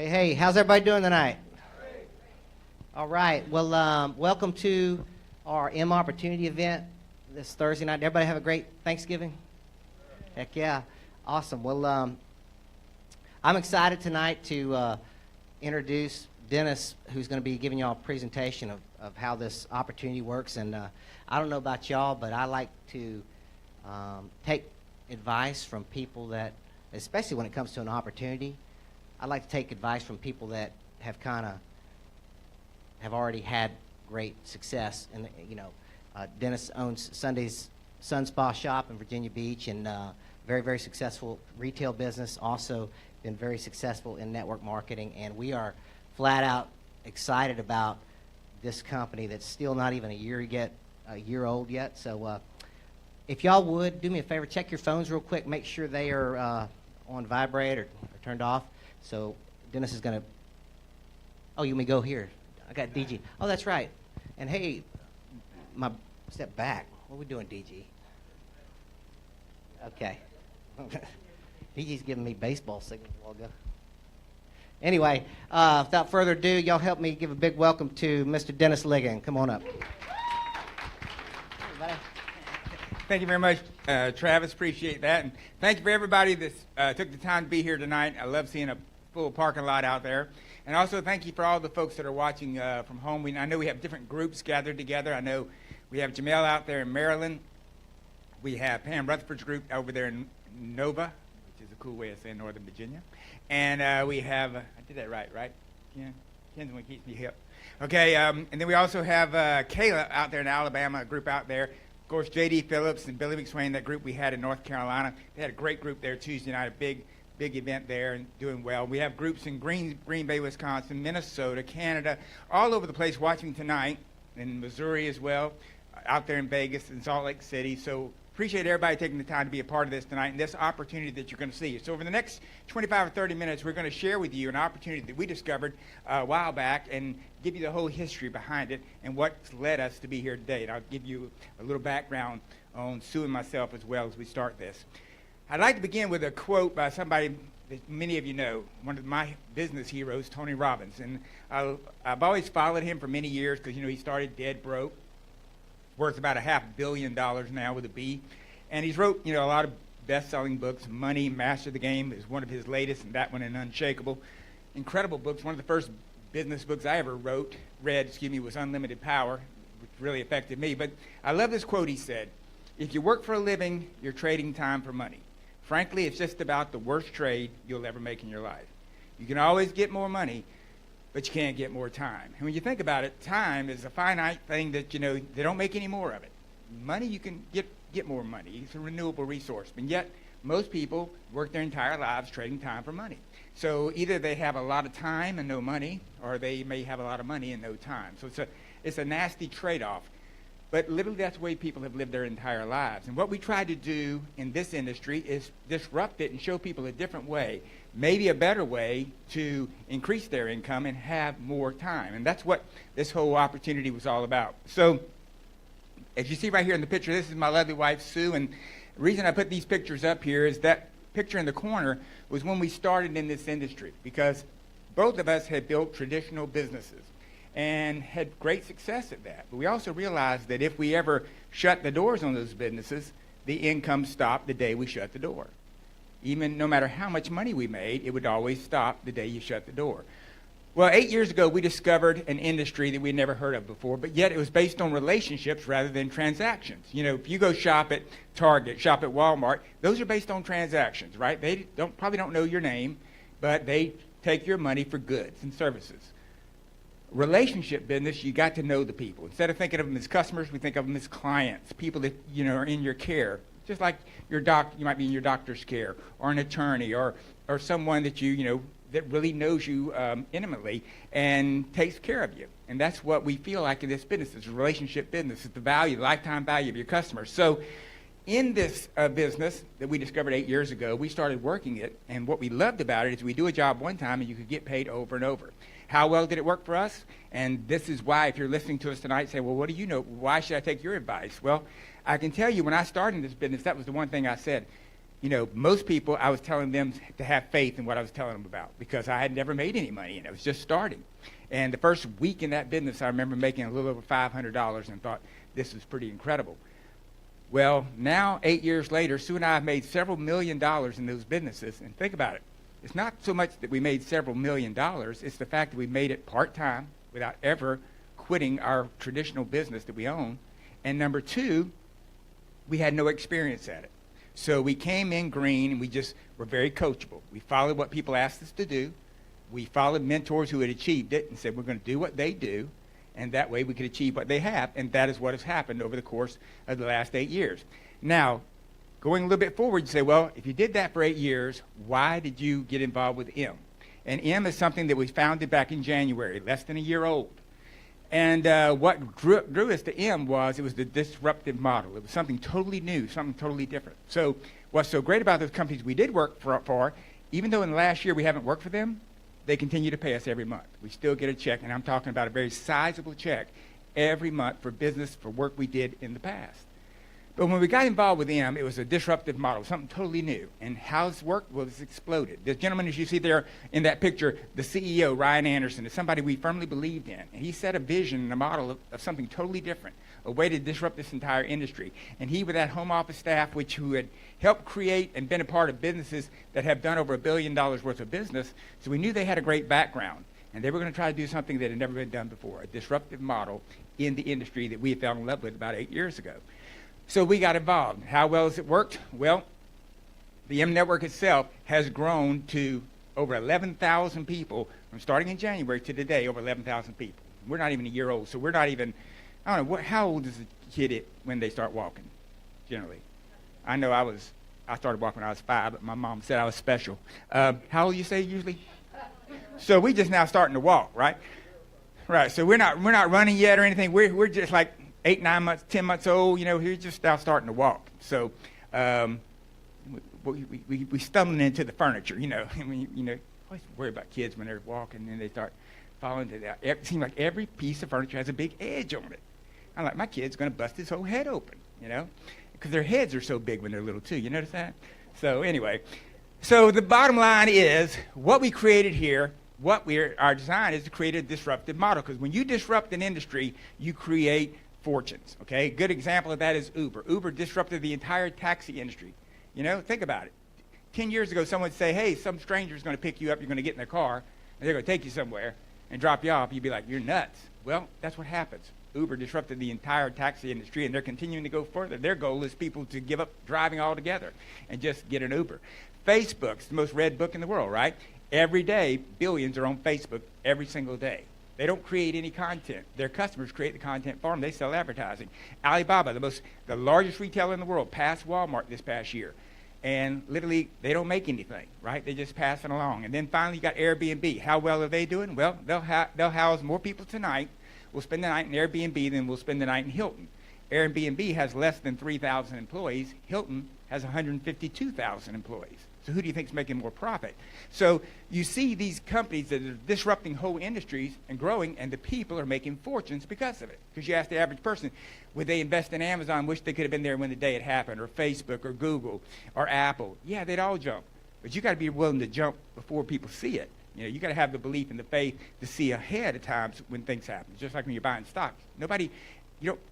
Hey, how's everybody doing tonight? All right. Well, welcome to our M Opportunity event this Thursday night. Everybody have a great Thanksgiving? Heck yeah. Awesome. Well, I'm excited tonight to introduce Dennis, who's going to be giving y'all a presentation of how this opportunity works. And I don't know about y'all, but I like to take advice from people that, especially when it comes to an opportunity, I like to take advice from people that have already had great success. And Dennis owns Sunday's Sun Spa Shop in Virginia Beach, and very, very successful retail business. Also been very successful in network marketing, and we are flat out excited about this company that's still not even a year old yet. So if y'all would do me a favor, check your phones real quick, make sure they are on vibrate or turned off. So Dennis is going to, oh, you may go here. I got DG. Oh, that's right. And hey, step back. What are we doing, DG? Okay. DG's giving me baseball signals a while ago. Anyway, without further ado, y'all help me give a big welcome to Mr. Dennis Ligon. Come on up. Thank you very much, Travis. Appreciate that. And thank you for everybody that took the time to be here tonight. I love seeing a full parking lot out there. And also thank you for all the folks that are watching from home. I know we have different groups gathered together. I know we have Jamel out there in Maryland. We have Pam Rutherford's group over there in Nova, which is a cool way of saying Northern Virginia. And we have, I did that right? Ken? Ken's the one who keeps me hip. Okay, and then we also have Kayla out there in Alabama, a group out there. Of course, J.D. Phillips and Billy McSwain, that group we had in North Carolina. They had a great group there Tuesday night, a big event there and doing well. We have groups in Green Bay, Wisconsin, Minnesota, Canada, all over the place watching tonight, in Missouri as well, out there in Vegas and Salt Lake City. So appreciate everybody taking the time to be a part of this tonight and this opportunity that you're going to see. So over the next 25 or 30 minutes, we're going to share with you an opportunity that we discovered a while back and give you the whole history behind it and what's led us to be here today. And I'll give you a little background on Sue and myself as well as we start this. I'd like to begin with a quote by somebody that many of you know, one of my business heroes, Tony Robbins. And I've always followed him for many years because, he started dead broke, worth about $500 million now with a B. And he's wrote, a lot of best-selling books. Money, Master the Game is one of his latest, and that one in Unshakable. Incredible books. One of the first business books I ever read, was Unlimited Power, which really affected me. But I love this quote he said, "If you work for a living, you're trading time for money. Frankly, it's just about the worst trade you'll ever make in your life. You can always get more money, but you can't get more time." And when you think about it, time is a finite thing that, they don't make any more of it. Money, you can get more money. It's a renewable resource. And yet, most people work their entire lives trading time for money. So either they have a lot of time and no money, or they may have a lot of money and no time. So it's a nasty trade-off. But literally, that's the way people have lived their entire lives. And what we try to do in this industry is disrupt it and show people a different way, maybe a better way to increase their income and have more time. And that's what this whole opportunity was all about. So as you see right here in the picture, this is my lovely wife, Sue. And the reason I put these pictures up here is that picture in the corner was when we started in this industry, because both of us had built traditional businesses and had great success at that. But we also realized that if we ever shut the doors on those businesses, the income stopped the day we shut the door. Even no matter how much money we made, it would always stop the day you shut the door. Well, 8 years ago, we discovered an industry that we'd never heard of before, but yet it was based on relationships rather than transactions. If you go shop at Target, shop at Walmart, those are based on transactions, right? They probably don't know your name, but they take your money for goods and services. Relationship business, you got to know the people. Instead of thinking of them as customers, we think of them as clients, people that are in your care. Just like you might be in your doctor's care, or an attorney, or someone that that really knows you intimately and takes care of you. And that's what we feel like in this business. It's a relationship business. It's the lifetime value of your customers. So in this business that we discovered 8 years ago, we started working it. And what we loved about it is we do a job one time and you could get paid over and over. How well did it work for us? And this is why, if you're listening to us tonight, say, well, what do you know? Why should I take your advice? Well, I can tell you when I started in this business, that was the one thing I said. most people, I was telling them to have faith in what I was telling them about because I had never made any money and it was just starting. And the first week in that business, I remember making a little over $500 and thought, this is pretty incredible. Well, now, 8 years later, Sue and I have made several $1 million in those businesses. And think about it. It's not so much that we made several $1 million. It's the fact that we made it part-time without ever quitting our traditional business that we own. And number two, we had no experience at it. So we came in green, and we just were very coachable. We followed what people asked us to do. We followed mentors who had achieved it and said, we're going to do what they do, and that way we could achieve what they have, and that is what has happened over the course of the last 8 years. Now, going a little bit forward, you say, well, if you did that for 8 years, why did you get involved with M? And M is something that we founded back in January, less than a year old. And what drew us to M was it was the disruptive model. It was something totally new, something totally different. So what's so great about those companies we did work for, even though in the last year we haven't worked for them, they continue to pay us every month. We still get a check, and I'm talking about a very sizable check every month for business, for work we did in the past. But when we got involved with them, it was a disruptive model, something totally new. And how it's worked? Well, it's exploded. The gentleman, as you see there in that picture, the CEO, Ryan Anderson, is somebody we firmly believed in. And he set a vision and a model of something totally different, a way to disrupt this entire industry. And he, with that home office staff, who had helped create and been a part of businesses that have done over $1 billion worth of business, so we knew they had a great background. And they were going to try to do something that had never been done before, a disruptive model in the industry that we fell in love with about 8 years ago. So we got involved. How well has it worked? Well, the M Network itself has grown to over 11,000 people from starting in January to today, over 11,000 people. We're not even a year old, so we're not even, I don't know, how old is a kid when they start walking, generally? I know I started walking when I was 5, but my mom said I was special. How old you say usually? So we just now starting to walk, right? Right, so we're not running yet or anything. We're just like 8, 9 months, 10 months old, we're just now starting to walk. So we stumbling into the furniture, I mean, always worry about kids when they're walking and they start falling to that. It seems like every piece of furniture has a big edge on it. I'm like, my kid's going to bust his whole head open, because their heads are so big when they're little too. You notice that? So anyway, so the bottom line is what we created here. Our design is to create a disruptive model, because when you disrupt an industry, you create fortunes. Okay, a good example of that is Uber. Uber disrupted the entire taxi industry. Think about it. 10 years ago, someone would say, hey, some stranger is going to pick you up, you're going to get in their car, and they're going to take you somewhere and drop you off. You'd be like, you're nuts. Well, that's what happens. Uber disrupted the entire taxi industry, and they're continuing to go further. Their goal is people to give up driving altogether and just get an Uber. Facebook's the most read book in the world, right? Every day, billions are on Facebook every single day. They don't create any content. Their customers create the content for them. They sell advertising. Alibaba, the largest retailer in the world, passed Walmart this past year. And literally, they don't make anything, right? They just pass it along. And then finally, you got Airbnb. How well are they doing? Well, they'll house more people tonight. We'll spend the night in Airbnb than we'll spend the night in Hilton. Airbnb has less than 3,000 employees. Hilton has 152,000 employees. So who do you think is making more profit? So you see these companies that are disrupting whole industries and growing, and the people are making fortunes because of it. Because you ask the average person, would they invest in Amazon, wish they could have been there when the day it happened, or Facebook, or Google, or Apple? Yeah, they'd all jump. But you got to be willing to jump before people see it. You got to have the belief and the faith to see ahead of times when things happen. Just like when you're buying stocks.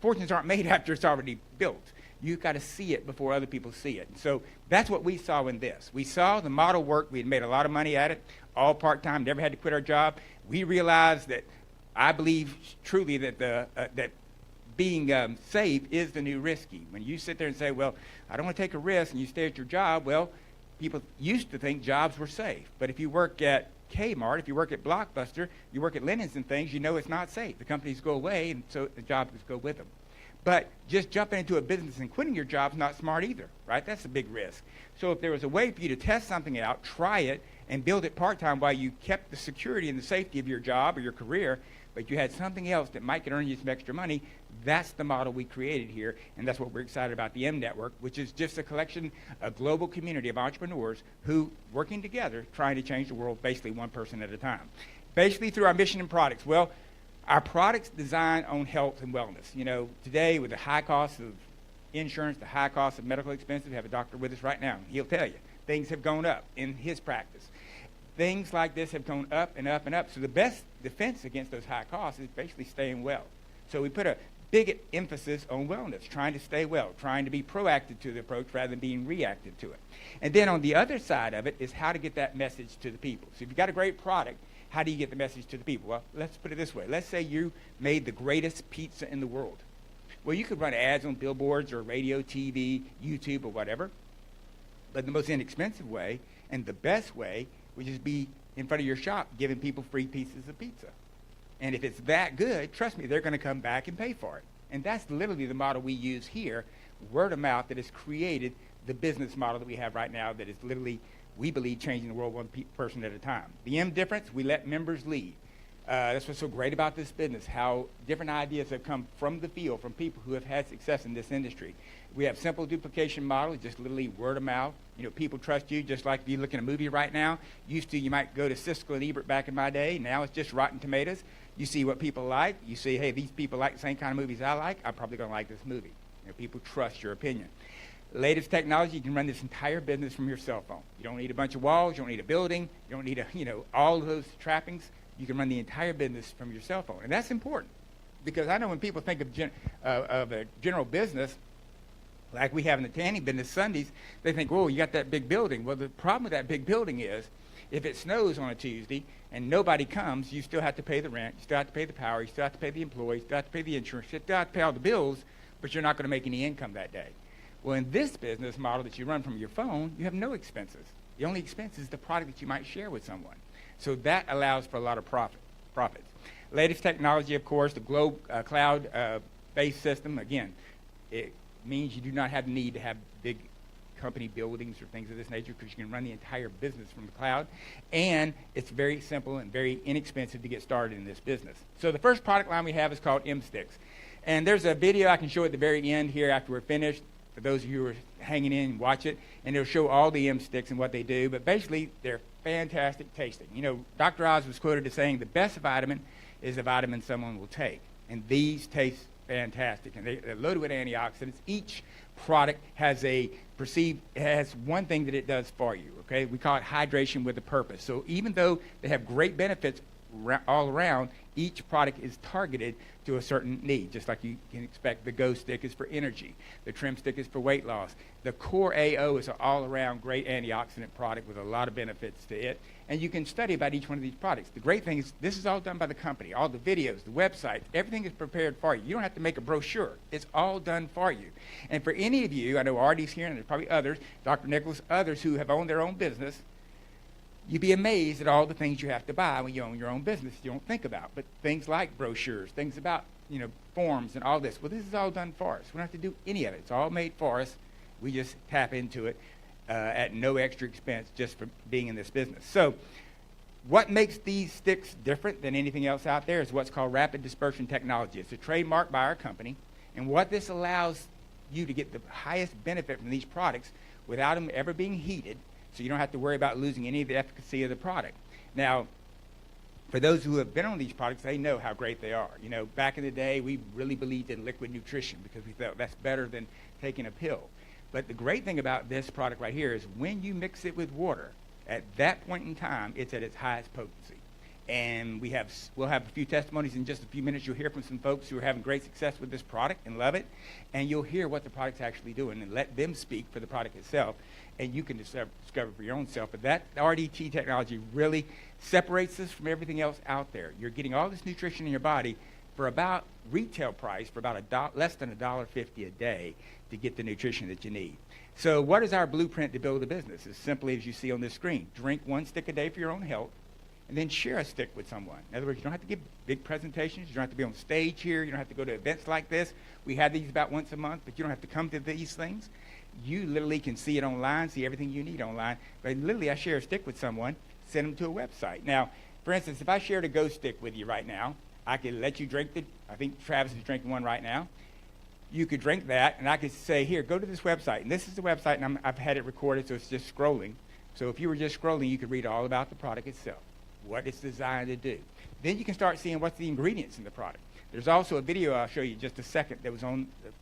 Fortunes aren't made after it's already built. You've got to see it before other people see it. So that's what we saw in this. We saw the model work. We had made a lot of money at it, all part-time, never had to quit our job. We realized that I believe truly that that being safe is the new risky. When you sit there and say, well, I don't want to take a risk, and you stay at your job, well, people used to think jobs were safe. But if you work at Kmart, if you work at Blockbuster, you work at Lennon's and things, it's not safe. The companies go away, and so the jobs go with them. But just jumping into a business and quitting your job is not smart either, right? That's a big risk. So if there was a way for you to test something out, try it, and build it part-time while you kept the security and the safety of your job or your career, but you had something else that might earn you some extra money, that's the model we created here, and that's what we're excited about the M Network, which is just a collection, a global community of entrepreneurs who, working together, trying to change the world basically one person at a time. Basically through our mission and products. Well, our products design on health and wellness. Today with the high cost of insurance, the high cost of medical expenses. We have a doctor with us right now. He'll tell you things have gone up in his practice. Things like this have gone up and up and up. So the best defense against those high costs is basically staying well. So we put a big emphasis on wellness, trying to stay well, trying to be proactive to the approach rather than being reactive to it. And then on the other side of it is how to get that message to the people. So if you've got a great product, how do you get the message to the people? Well, let's put it this way. Let's say you made the greatest pizza in the world. Well, you could run ads on billboards or radio, TV, YouTube, or whatever. But the most inexpensive way and the best way would just be in front of your shop giving people free pieces of pizza. And if it's that good, trust me, they're going to come back and pay for it. And that's literally the model we use here, word of mouth, that has created the business model that we have right now that is literally, we believe, changing the world one person at a time. The M difference, we let members lead. That's what's so great about this business, how different ideas have come from the field, from people who have had success in this industry. We have simple duplication model, just literally word of mouth. You know, people trust you, just like if you look at a movie right now. Used to, you might go to Siskel and Ebert back in my day. Now it's just Rotten Tomatoes. You see what people like. You see, hey, these people like the same kind of movies I like. I'm probably going to like this movie. You know, people trust your opinion. Latest technology, you can run this entire business from your cell phone. You don't need a bunch of walls. You don't need a building. You don't need all of those trappings. You can run the entire business from your cell phone. And that's important because I know when people think of a general business, like we have in the tanning business Sundays, they think, whoa, you got that big building. Well, the problem with that big building is if it snows on a Tuesday and nobody comes, you still have to pay the rent, you still have to pay the power, you still have to pay the employees, you still have to pay the insurance, you still have to pay all the bills, but you're not going to make any income that day. Well, in this business model that you run from your phone, you have no expenses. The only expense is the product that you might share with someone. So that allows for a lot of profits. Latest technology, of course, the cloud-based system. Again, it means you do not have the need to have big company buildings or things of this nature because you can run the entire business from the cloud. And it's very simple and very inexpensive to get started in this business. So the first product line we have is called M-Sticks. And there's a video I can show at the very end here after we're finished. For those of you who are hanging in and watch it, and it'll show all the M-Sticks and what they do. But basically, they're fantastic tasting. You know, Dr. Oz was quoted as saying the best vitamin is a vitamin someone will take. And these taste fantastic. And they're loaded with antioxidants. Each product has has one thing that it does for you. Okay, we call it hydration with a purpose. So even though they have great benefits all around, each product is targeted to a certain need, just like you can expect. The Go Stick is for energy. The Trim Stick is for weight loss. The Core AO is an all-around great antioxidant product with a lot of benefits to it. And you can study about each one of these products. The great thing is this is all done by the company. All the videos, the websites, everything is prepared for you. You don't have to make a brochure. It's all done for you. And for any of you, I know Artie's here and there's probably others, Dr. Nicholas, others who have owned their own business, you'd be amazed at all the things you have to buy when you own your own business you don't think about. But things like brochures, things about, forms and all this. Well, this is all done for us. We don't have to do any of it. It's all made for us. We just tap into it at no extra expense just for being in this business. So what makes these sticks different than anything else out there is what's called rapid dispersion technology. It's a trademark by our company. And what this allows you to get the highest benefit from these products without them ever being heated, so you don't have to worry about losing any of the efficacy of the product. Now, for those who have been on these products, they know how great they are. Back in the day, we really believed in liquid nutrition because we thought that's better than taking a pill. But the great thing about this product right here is when you mix it with water, at that point in time, it's at its highest potency. And we'll have a few testimonies in just a few minutes. You'll hear from some folks who are having great success with this product and love it. And you'll hear what the product's actually doing and let them speak for the product itself. And you can discover for your own self. But that RDT technology really separates us from everything else out there. You're getting all this nutrition in your body for about retail price, for about less than $1.50 a day to get the nutrition that you need. So what is our blueprint to build a business? As simply as you see on this screen. Drink 1 stick a day for your own health, and then share a stick with someone. In other words, you don't have to give big presentations. You don't have to be on stage here. You don't have to go to events like this. We have these about once a month, but you don't have to come to these things. You literally can see it online, see everything you need online. But literally, I share a stick with someone, send them to a website. Now, for instance, if I shared a Go Stick with you right now, I could let you drink it. I think Travis is drinking one right now. You could drink that, and I could say, here, go to this website. And this is the website, and I've had it recorded, so it's just scrolling. So if you were just scrolling, you could read all about the product itself, what it's designed to do. Then you can start seeing what's the ingredients in the product. There's also a video I'll show you in just a second that was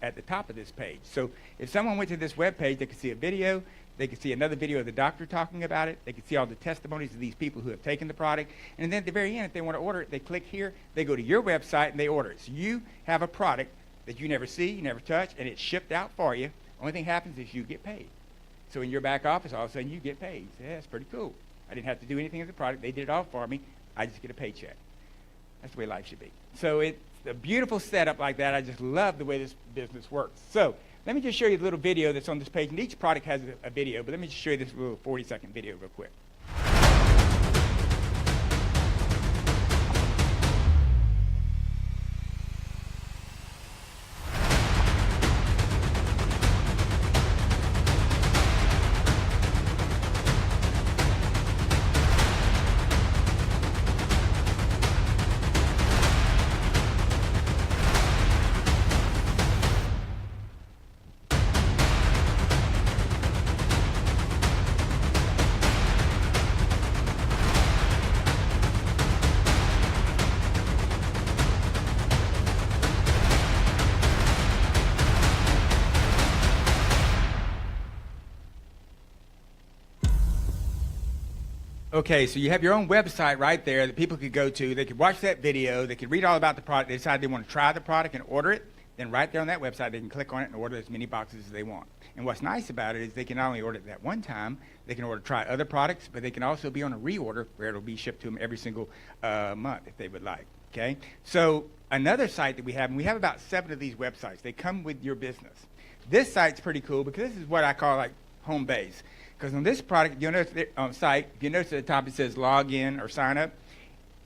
at the top of this page. So if someone went to this web page, they could see a video, they could see another video of the doctor talking about it, they could see all the testimonies of these people who have taken the product, and then at the very end, if they want to order it, they click here, they go to your website, and they order it. So you have a product that you never see, you never touch, and it's shipped out for you. Only thing happens is you get paid. So in your back office, all of a sudden you get paid. Yeah, that's pretty cool. I didn't have to do anything with the product. They did it all for me. I just get a paycheck. That's the way life should be. So it's a beautiful setup like that. I just love the way this business works. So let me just show you the little video that's on this page. And each product has a video, but let me just show you this little 40-second video real quick. Okay, so you have your own website right there that people could go to. They could watch that video. They could read all about the product. They decide they want to try the product and order it. Then right there on that website, they can click on it and order as many boxes as they want. And what's nice about it is they can not only order it that one time, they can try other products, but they can also be on a reorder where it'll be shipped to them every single month if they would like. Okay? So another site that we have, and we have about 7 of these websites. They come with your business. This site's pretty cool because this is what I call like home base. Because on this product, you'll notice on site, if you notice at the top it says log in or sign up.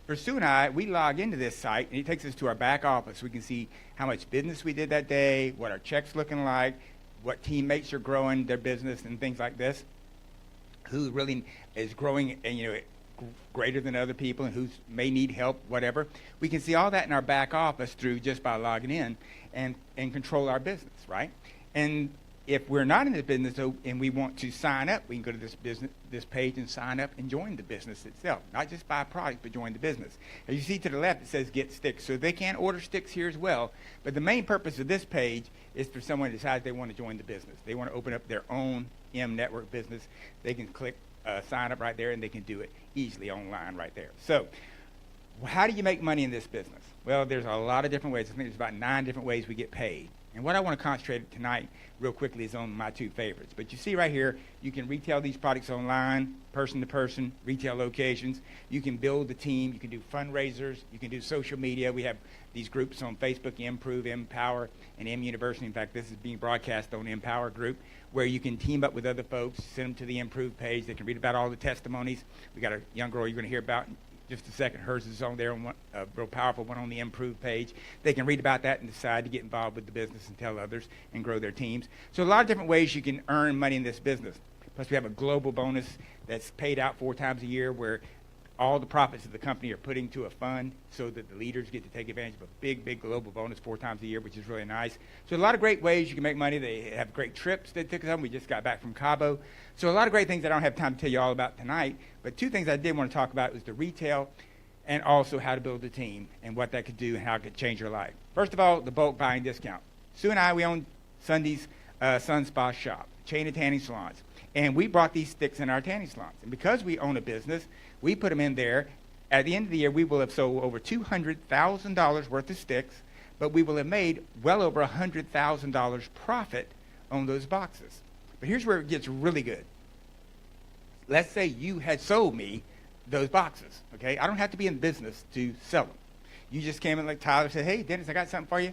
For Sue and I, we log into this site, and it takes us to our back office. We can see how much business we did that day, what our check's looking like, what teammates are growing their business, and things like this. Who really is growing, and greater than other people, and who may need help, whatever. We can see all that in our back office through just by logging in, and control our business, right? And if we're not in the business and we want to sign up, we can go to this page and sign up and join the business itself. Not just buy a product, but join the business. As you see to the left, it says get sticks. So they can order sticks here as well. But the main purpose of this page is for someone who decides they want to join the business. They want to open up their own M-Network business. They can click sign up right there, and they can do it easily online right there. So how do you make money in this business? Well, there's a lot of different ways. I think there's about 9 different ways we get paid. And what I want to concentrate tonight real quickly is on my 2 favorites. But you see right here, you can retail these products online, person to person, retail locations. You can build a team. You can do fundraisers. You can do social media. We have these groups on Facebook, Improve, Empower, and M University. In fact, this is being broadcast on Empower group, where you can team up with other folks, send them to the Improve page. They can read about all the testimonies. We got a young girl you're going to hear about just a second. Hers is on there, a real powerful one on the Improve page. They can read about that and decide to get involved with the business and tell others and grow their teams. So a lot of different ways you can earn money in this business. Plus, we have a global bonus that's paid out 4 times a year, where all the profits of the company are put into a fund so that the leaders get to take advantage of a big, big global bonus 4 times a year, which is really nice. So a lot of great ways you can make money. They have great trips they took us on. We just got back from Cabo. So a lot of great things I don't have time to tell you all about tonight. But 2 things I did want to talk about was the retail and also how to build a team and what that could do and how it could change your life. First of all, the bulk buying discount. Sue and I, we own Sunday's Sun Spa Shop, chain of tanning salons. And we brought these sticks in our tanning salons. And because we own a business, we put them in there. At the end of the year, we will have sold over $200,000 worth of sticks, but we will have made well over $100,000 profit on those boxes. But here's where it gets really good. Let's say you had sold me those boxes, okay? I don't have to be in business to sell them. You just came in like Tyler said, hey, Dennis, I got something for you.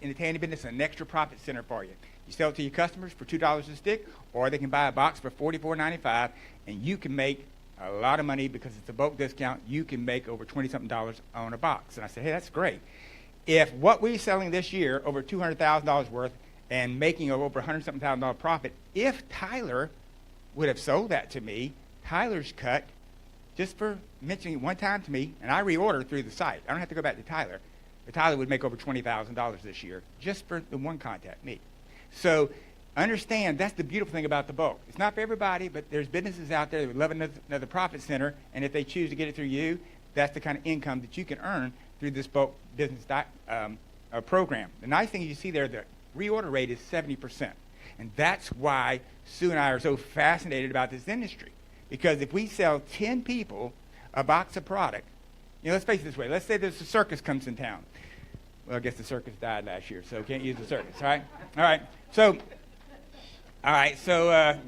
In the tanning business, an extra profit center for you. You sell it to your customers for $2 a stick, or they can buy a box for $44.95, and you can make a lot of money because it's a bulk discount. You can make over $20-something on a box. And I said, hey, that's great. If what we're selling this year, over $200,000 worth, and making over $100-something profit, if Tyler would have sold that to me, Tyler's cut, just for mentioning it one time to me, and I reorder through the site. I don't have to go back to Tyler. But Tyler would make over $20,000 this year just for the one contact, me. So understand that's the beautiful thing about the bulk. It's not for everybody, but there's businesses out there that would love another profit center, and if they choose to get it through you, that's the kind of income that you can earn through this bulk business program. The nice thing you see there, the reorder rate is 70%. And that's why Sue and I are so fascinated about this industry. Because if we sell 10 people a box of product, let's face it this way. Let's say there's a circus comes in town. Well, I guess the circus died last year, so can't use the circus, all right? All right, so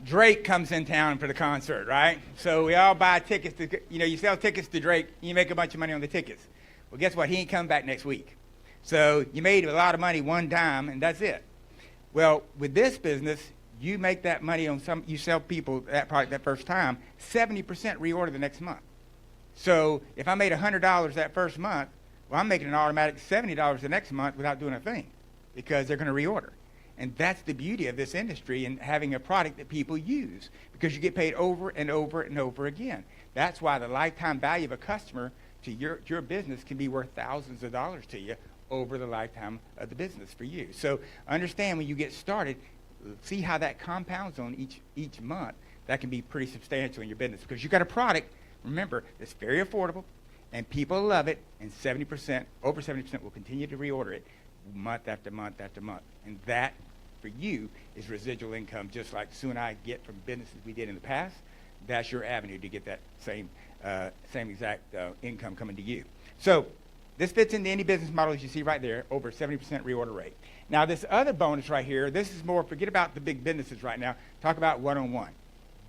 Drake comes in town for the concert, right? So we all buy tickets to, you sell tickets to Drake, and you make a bunch of money on the tickets. Well, guess what? He ain't coming back next week. So you made a lot of money one time, and that's it. Well, with this business, you make that money on you sell people that product that first time, 70% reorder the next month. So if I made $100 that first month, well, I'm making an automatic $70 the next month without doing a thing because they're going to reorder. And that's the beauty of this industry and having a product that people use because you get paid over and over and over again. That's why the lifetime value of a customer to your business can be worth thousands of dollars to you over the lifetime of the business for you. So understand when you get started, see how that compounds on each month. That can be pretty substantial in your business because you've got a product, remember, that's very affordable and people love it, and over 70% will continue to reorder it month after month after month. And that, for you, is residual income, just like Sue and I get from businesses we did in the past. That's your avenue to get that same exact income coming to you. So this fits into any business model as you see right there, over 70% reorder rate. Now, this other bonus right here, this is more, forget about the big businesses right now, talk about one-on-one.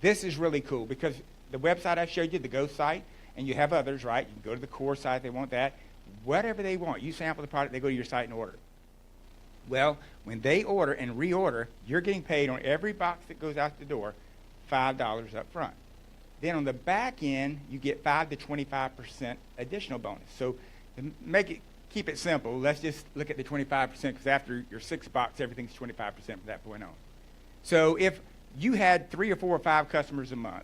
This is really cool because the website I showed you, the Go site, and you have others, right? You can go to the core site, they want that. Whatever they want, you sample the product, they go to your site and order. Well, when they order and reorder, you're getting paid on every box that goes out the door $5 up front. Then on the back end, you get 5 to 25% additional bonus. So to keep it simple, let's just look at the 25% because after your 6th box, everything's 25% from that point on. So if you had 3 or 4 or 5 customers a month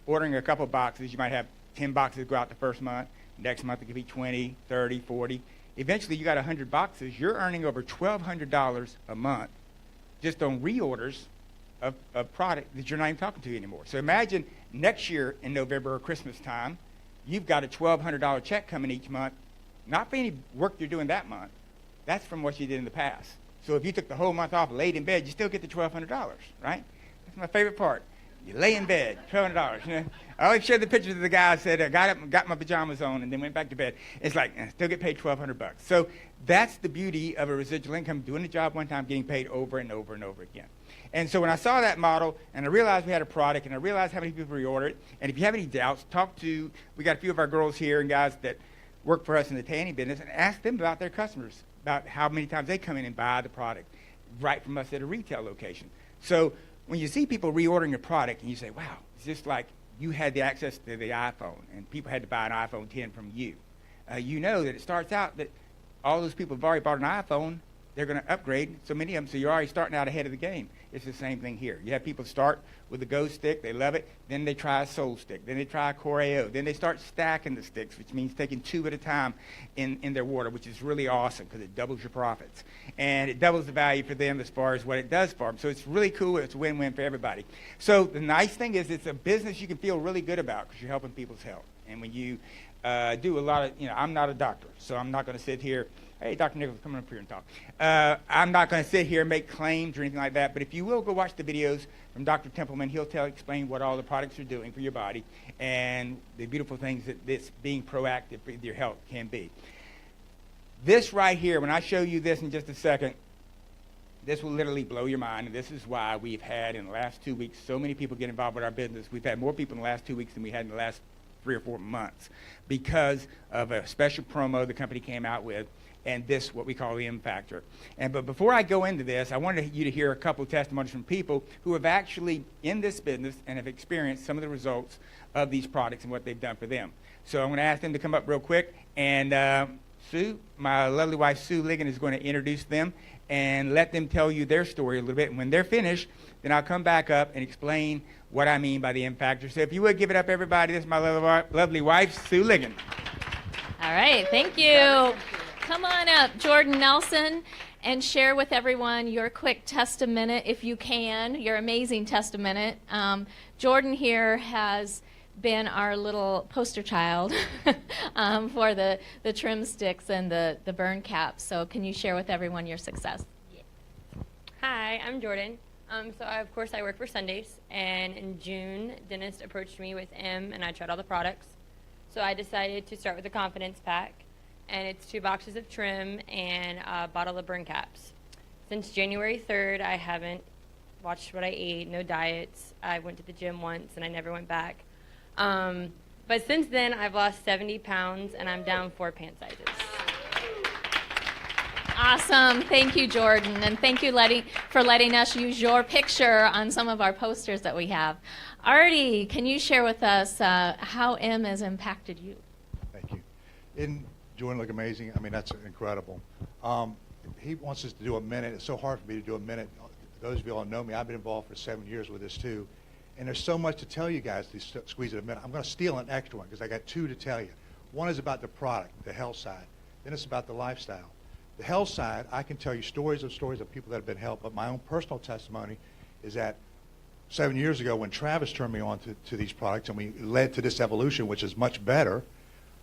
ordering a couple of boxes, you might have 10 boxes go out the first month. Next month it could be 20, 30, 40. Eventually you got 100 boxes. You're earning over $1,200 a month just on reorders of product that you're not even talking to anymore. So imagine next year in November or Christmas time, you've got a $1,200 check coming each month, not for any work you're doing that month. That's from what you did in the past. So if you took the whole month off, laid in bed, you still get the $1,200, right? That's my favorite part. You lay in bed, $1,200. I always share the pictures of the guy who said, I got up and got my pajamas on and then went back to bed. It's like, I still get paid $1,200. So that's the beauty of a residual income, doing the job one time, getting paid over and over and over again. And so when I saw that model and I realized we had a product and I realized how many people reordered it, and if you have any doubts, we got a few of our girls here and guys that work for us in the tanning business and ask them about their customers, about how many times they come in and buy the product right from us at a retail location. So when you see people reordering a product and you say, wow, it's just like you had the access to the iPhone and people had to buy an iPhone 10 from you. You know that it starts out that all those people have already bought an iPhone, they're going to upgrade, so many of them, so you're already starting out ahead of the game. It's the same thing here. You have people start with the Go stick, they love it, then they try a Soul stick, then they try a Core AO, then they start stacking the sticks, which means taking 2 at a time in their water, which is really awesome because it doubles your profits. And it doubles the value for them as far as what it does for them. So it's really cool. It's a win-win for everybody. So the nice thing is it's a business you can feel really good about because you're helping people's health. And when you do a lot of, I'm not a doctor, so I'm not going to sit here. Hey, Dr. Nichols, come up here and talk. I'm not going to sit here and make claims or anything like that, but if you will go watch the videos from Dr. Templeman, he'll explain what all the products are doing for your body and the beautiful things that this being proactive with your health can be. This right here, when I show you this in just a second, this will literally blow your mind, and this is why we've had in the last 2 weeks so many people get involved with our business. We've had more people in the last 2 weeks than we had in the last 3 or 4 months because of a special promo the company came out with, and this, what we call the M Factor. But before I go into this, I wanted you to hear a couple of testimonies from people who have actually in this business and have experienced some of the results of these products and what they've done for them. So I'm going to ask them to come up real quick, and Sue, my lovely wife Sue Ligon, is going to introduce them and let them tell you their story a little bit. And when they're finished, then I'll come back up and explain what I mean by the M Factor. So if you would give it up, everybody, this is my lovely wife, Sue Ligon. All right, thank you. Come on up, Jordan Nelson. and share with everyone your quick testament, if you can, your amazing testament. Jordan here has been our little poster child for the trim sticks and the burn caps. So can you share with everyone your success? Hi, I'm Jordan. Of course, I work for Sundays, and in June, Dennis approached me with M, and I tried all the products. So I decided to start with the Confidence Pack, and it's 2 boxes of trim and a bottle of burn caps. Since January 3rd, I haven't watched what I ate, no diets. I went to the gym once, and I never went back. But since then, I've lost 70 pounds, and I'm down 4 pant sizes. Awesome. Thank you, Jordan. And thank you for letting us use your picture on some of our posters that we have. Artie, can you share with us how M has impacted you? Thank you. Isn't Jordan look amazing? I mean, that's incredible. He wants us to do a minute. It's so hard for me to do a minute. Those of you all know me, I've been involved for 7 years with this too. And there's so much to tell you guys to squeeze it a minute. I'm going to steal an extra one because I got 2 to tell you. One is about the product, the health side. Then it's about the lifestyle. The health side, I can tell you stories of people that have been helped, but my own personal testimony is that 7 years ago when Travis turned me on to these products and we led to this evolution, which is much better,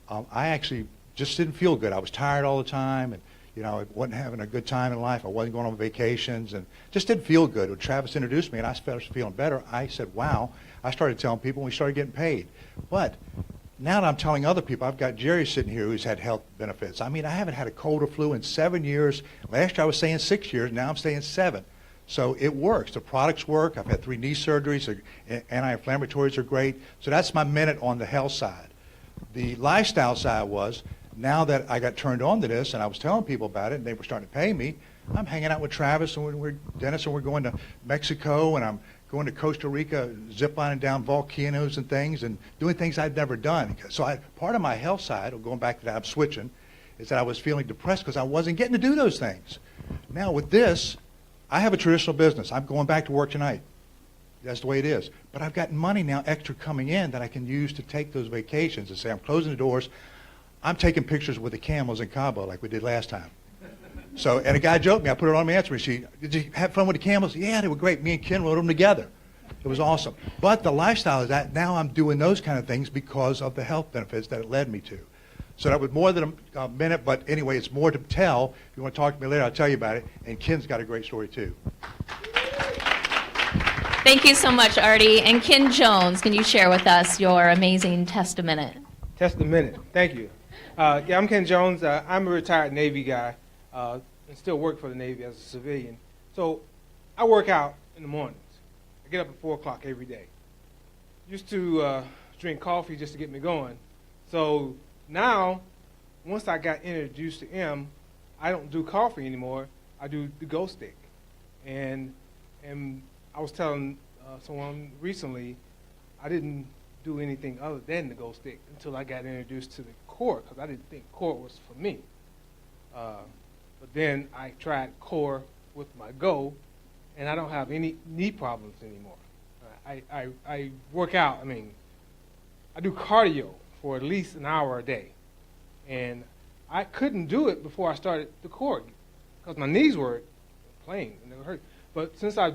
I actually just didn't feel good. I was tired all the time, and I wasn't having a good time in life. I wasn't going on vacations, and just didn't feel good. When Travis introduced me and I started feeling better, I said, wow. I started telling people, and we started getting paid. But now that I'm telling other people, I've got Jerry sitting here who's had health benefits. I mean, I haven't had a cold or flu in 7 years. Last year I was saying 6 years. Now I'm saying 7. So it works. The products work. I've had 3 knee surgeries. Anti-inflammatories are great. So that's my minute on the health side. The lifestyle side was, now that I got turned on to this and I was telling people about it and they were starting to pay me, I'm hanging out with Travis and Dennis, and we're going to Mexico, and I'm going to Costa Rica, ziplining down volcanoes and things, and doing things I'd never done. So part of my health side, going back to that, I'm switching, is that I was feeling depressed because I wasn't getting to do those things. Now with this, I have a traditional business. I'm going back to work tonight. That's the way it is. But I've got money now extra coming in that I can use to take those vacations and say, I'm closing the doors. I'm taking pictures with the camels in Cabo like we did last time. So, and a guy joked me, I put it on my answering sheet, did you have fun with the camels? Yeah, they were great. Me and Ken wrote them together. It was awesome. But the lifestyle is that now I'm doing those kind of things because of the health benefits that it led me to. So that was more than a minute, but anyway, it's more to tell. If you want to talk to me later, I'll tell you about it. And Ken's got a great story too. Thank you so much, Artie. And Ken Jones, can you share with us your amazing testament? Testament. Thank you. Yeah, I'm Ken Jones. I'm a retired Navy guy and still work for the Navy as a civilian. So I work out in the mornings. I get up at 4 o'clock every day. Used to drink coffee just to get me going. So now, once I got introduced to M, I don't do coffee anymore. I do the Go Stick. And I was telling someone recently, I didn't do anything other than the Go Stick until I got introduced to the Core, because I didn't think Core was for me. But then I tried Core with my Go, and I don't have any knee problems anymore. I work out. I mean, I do cardio for at least an hour a day, and I couldn't do it before I started the Core because my knees were playing and they were hurt. But since I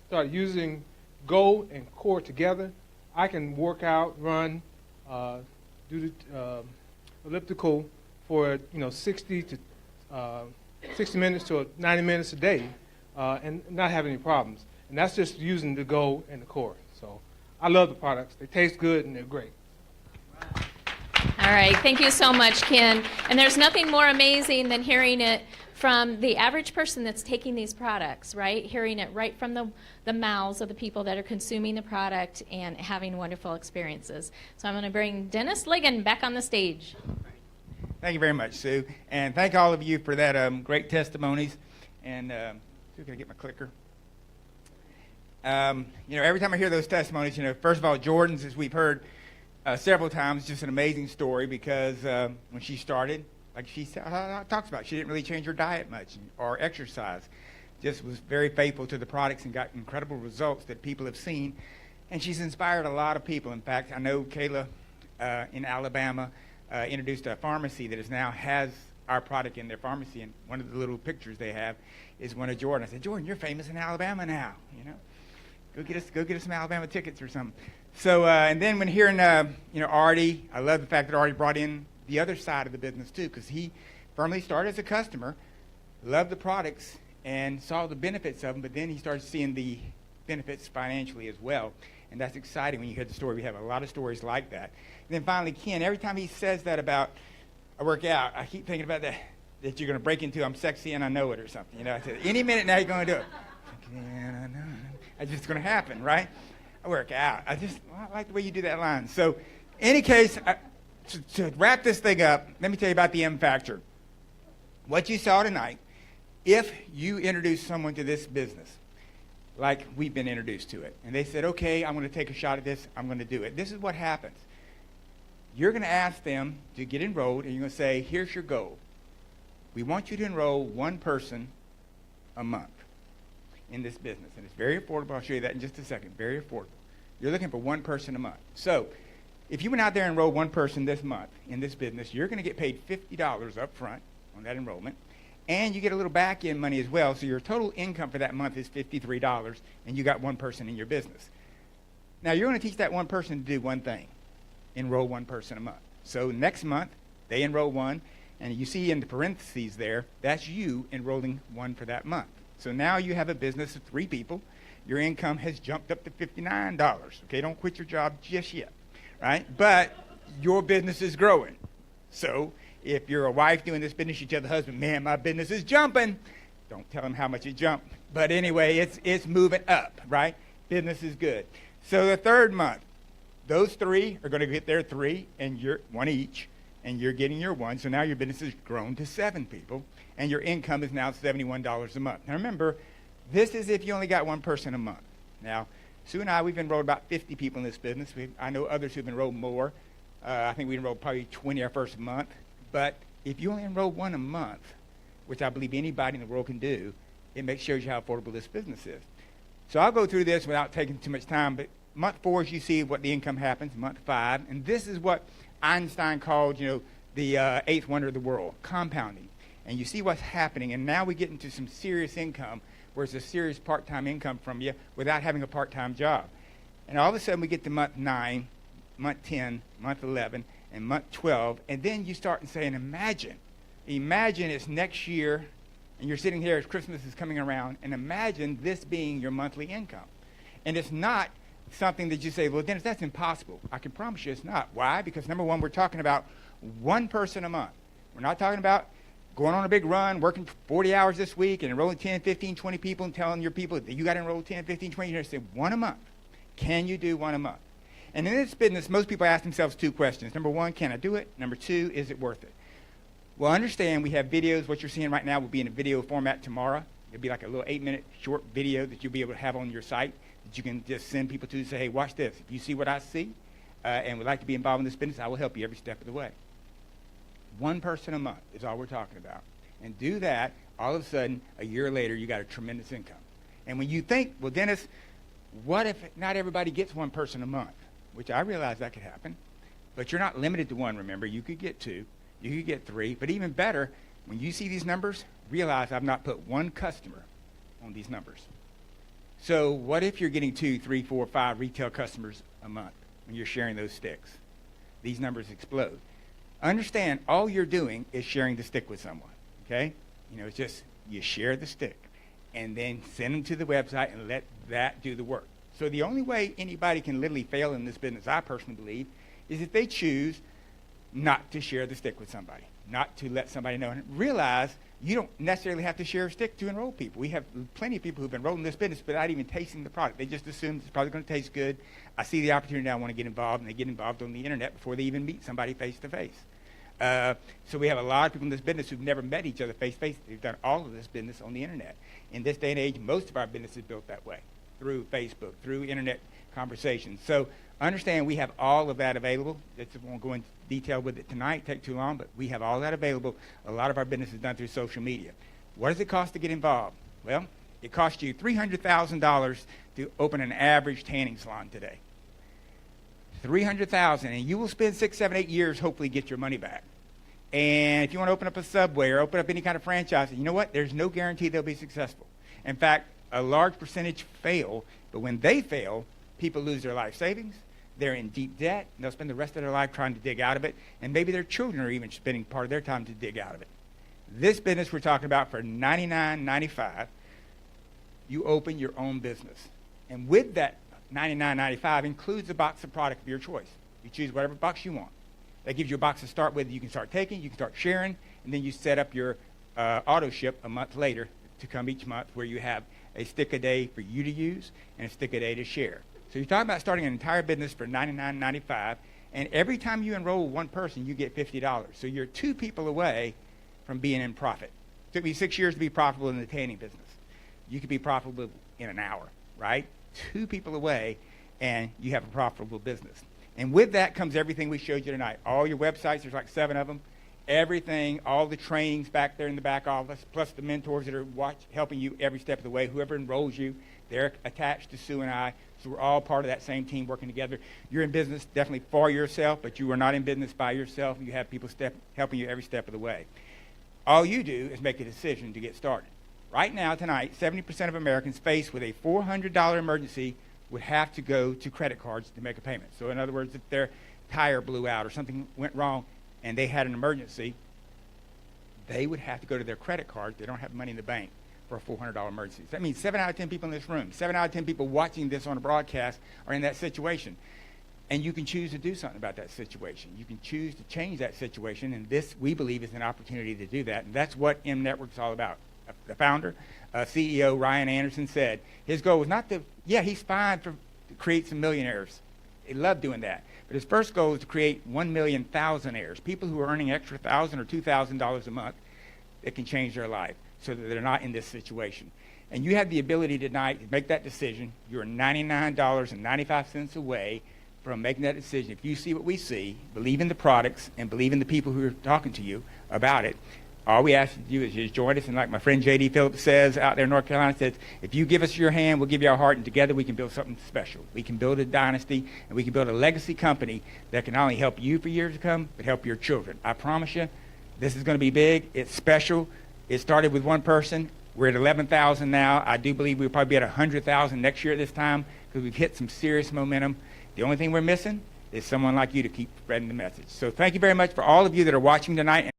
started using Go and Core together, I can work out, run, do the elliptical for 60 minutes to 90 minutes a day, and not have any problems. And that's just using the Go and the Core. So I love the products. They taste good and they're great. All right, thank you so much, Ken. And there's nothing more amazing than hearing it from the average person that's taking these products, right? Hearing it right from the mouths of the people that are consuming the product and having wonderful experiences. So I'm going to bring Dennis Ligon back on the stage. Thank you very much, Sue. And thank all of you for that great testimonies. And Sue, can I get my clicker? Every time I hear those testimonies, first of all, Jordan's, as we've heard several times, just an amazing story because when she started, like she talks about, she didn't really change her diet much or exercise. Just was very faithful to the products and got incredible results that people have seen. And she's inspired a lot of people. In fact, I know Kayla in Alabama introduced a pharmacy that now has our product in their pharmacy, and one of the little pictures they have is one of Jordan. I said, Jordan, you're famous in Alabama now, Go get us some Alabama tickets or something. So, and then when hearing, Artie, I love the fact that Artie brought in the other side of the business too, because he firmly started as a customer, loved the products, and saw the benefits of them, but then he started seeing the benefits financially as well. And that's exciting when you hear the story. We have a lot of stories like that. And then finally, Ken, every time he says that about I work out, I keep thinking about that you're going to break into I'm sexy and I know it or something. I said, any minute now you're going to do it. It's just going to happen, right? I work out. I like the way you do that line. So, any case, to wrap this thing up, let me tell you about the M Factor. What you saw tonight, if you introduce someone to this business, like we've been introduced to it, and they said, okay, I'm going to take a shot at this, I'm going to do it. This is what happens. You're going to ask them to get enrolled, and you're going to say, here's your goal. We want you to enroll one person a month in this business. And it's very affordable. I'll show you that in just a second. Very affordable. You're looking for one person a month. So if you went out there and enrolled one person this month in this business, you're going to get paid $50 up front on that enrollment. And you get a little back-end money as well. So your total income for that month is $53, and you got one person in your business. Now, you're going to teach that one person to do one thing. Enroll one person a month. So next month, they enroll one, and you see in the parentheses there, that's you enrolling one for that month. So now you have a business of 3 people. Your income has jumped up to $59. Okay, don't quit your job just yet, right? But your business is growing. So if you're a wife doing this business, you tell the husband, man, my business is jumping. Don't tell him how much it jumped. But anyway, it's moving up, right? Business is good. So the third month, those 3 are going to get their 3, and you're one each, and you're getting your 1. So now your business has grown to 7 people, and your income is now $71 a month. Now remember, this is if you only got one person a month. Now, Sue and I, we've enrolled about 50 people in this business. I know others who've enrolled more. I think we enrolled probably 20 our first month. But if you only enroll one a month, which I believe anybody in the world can do, it shows you how affordable this business is. So I'll go through this without taking too much time, but month 4 is you see what the income happens, month 5, and this is what Einstein called, the 8th wonder of the world, compounding. And you see what's happening, and now we get into some serious income, where it's a serious part-time income from you without having a part-time job. And all of a sudden we get to month 9, month 10, month 11, and month 12, and then you start and saying, imagine it's next year, and you're sitting here as Christmas is coming around, and imagine this being your monthly income. And it's not something that you say, well, Dennis, that's impossible. I can promise you it's not. Why? Because number one, we're talking about one person a month. We're not talking about going on a big run, working 40 hours this week and enrolling 10, 15, 20 people and telling your people that you got to enroll 10, 15, 20. You're going to say one a month. Can you do one a month? And in this business, most people ask themselves 2 questions. Number 1, can I do it? Number 2, is it worth it? Well, understand we have videos. What you're seeing right now will be in a video format tomorrow. It'll be like a little 8-minute short video that you'll be able to have on your site that you can just send people to and say, hey, watch this. If you see what I see and would like to be involved in this business, I will help you every step of the way. One person a month is all we're talking about. And do that, all of a sudden, a year later, you got a tremendous income. And when you think, well, Dennis, what if not everybody gets one person a month? Which I realize that could happen. But you're not limited to 1, remember. You could get 2. You could get 3. But even better, when you see these numbers, realize I've not put 1 customer on these numbers. So what if you're getting 2, 3, 4, 5 retail customers a month when you're sharing those sticks? These numbers explode. Understand, all you're doing is sharing the stick with someone, okay? It's just you share the stick and then send them to the website and let that do the work. So the only way anybody can literally fail in this business, I personally believe, is if they choose not to share the stick with somebody, not to let somebody know. And realize you don't necessarily have to share a stick to enroll people. We have plenty of people who've enrolled in this business without even tasting the product. They just assume it's probably going to taste good. I see the opportunity, I want to get involved, and they get involved on the internet before they even meet somebody face-to-face. So we have a lot of people in this business who've never met each other face-to-face. They've done all of this business on the internet. In this day and age, most of our business is built that way, through Facebook, through internet conversations. So understand we have all of that available. I won't go into detail with it tonight, take too long, but we have all that available. A lot of our business is done through social media. What does it cost to get involved? Well, it costs you $300,000 to open an average tanning salon today. $300,000, and you will spend 6, 7, 8 years hopefully get your money back. And if you want to open up a Subway or open up any kind of franchise, you know what? There's no guarantee they'll be successful. In fact, a large percentage fail, but when they fail, people lose their life savings. They're in deep debt, and they'll spend the rest of their life trying to dig out of it, and maybe their children are even spending part of their time to dig out of it. This business we're talking about for $99.95, you open your own business. And with that $99.95 includes a box of product of your choice. You choose whatever box you want. That gives you a box to start with. You can start taking, you can start sharing, and then you set up your auto ship a month later to come each month, where you have a stick a day for you to use and a stick a day to share. So you're talking about starting an entire business for $99.95, and every time you enroll one person, you get $50. So you're 2 people away from being in profit. It took me 6 years to be profitable in the tanning business. You could be profitable in an hour, right? 2 people away, and you have a profitable business. And with that comes everything we showed you tonight. All your websites, there's like 7 of them. Everything, all the trainings back there in the back office, plus the mentors that are helping you every step of the way. Whoever enrolls you, they're attached to Sue and I. So we're all part of that same team working together. You're in business definitely for yourself, but you are not in business by yourself. You have people helping you every step of the way. All you do is make a decision to get started. Right now, tonight, 70% of Americans faced with a $400 emergency would have to go to credit cards to make a payment. So in other words, if their tire blew out or something went wrong and they had an emergency, they would have to go to their credit card. They don't have money in the bank for a $400 emergency. So that means 7 out of 10 people in this room, 7 out of 10 people watching this on a broadcast are in that situation. And you can choose to do something about that situation. You can choose to change that situation, and this, we believe, is an opportunity to do that. And that's what M Network is all about. The founder, CEO Ryan Anderson, said his goal was not to, he's fine to create some millionaires. He loved doing that. But his first goal is to create 1 million thousandaires, people who are earning extra $1,000 or $2,000 a month that can change their life so that they're not in this situation. And you have the ability tonight to make that decision. You're $99.95 away from making that decision. If you see what we see, believe in the products, and believe in the people who are talking to you about it, all we ask you to do is just join us. And like my friend J.D. Phillips says out there in North Carolina, says, if you give us your hand, we'll give you our heart, and together we can build something special. We can build a dynasty, and we can build a legacy company that can not only help you for years to come, but help your children. I promise you, this is going to be big. It's special. It started with one person. We're at 11,000 now. I do believe we'll probably be at 100,000 next year at this time, because we've hit some serious momentum. The only thing we're missing is someone like you to keep spreading the message. So thank you very much for all of you that are watching tonight.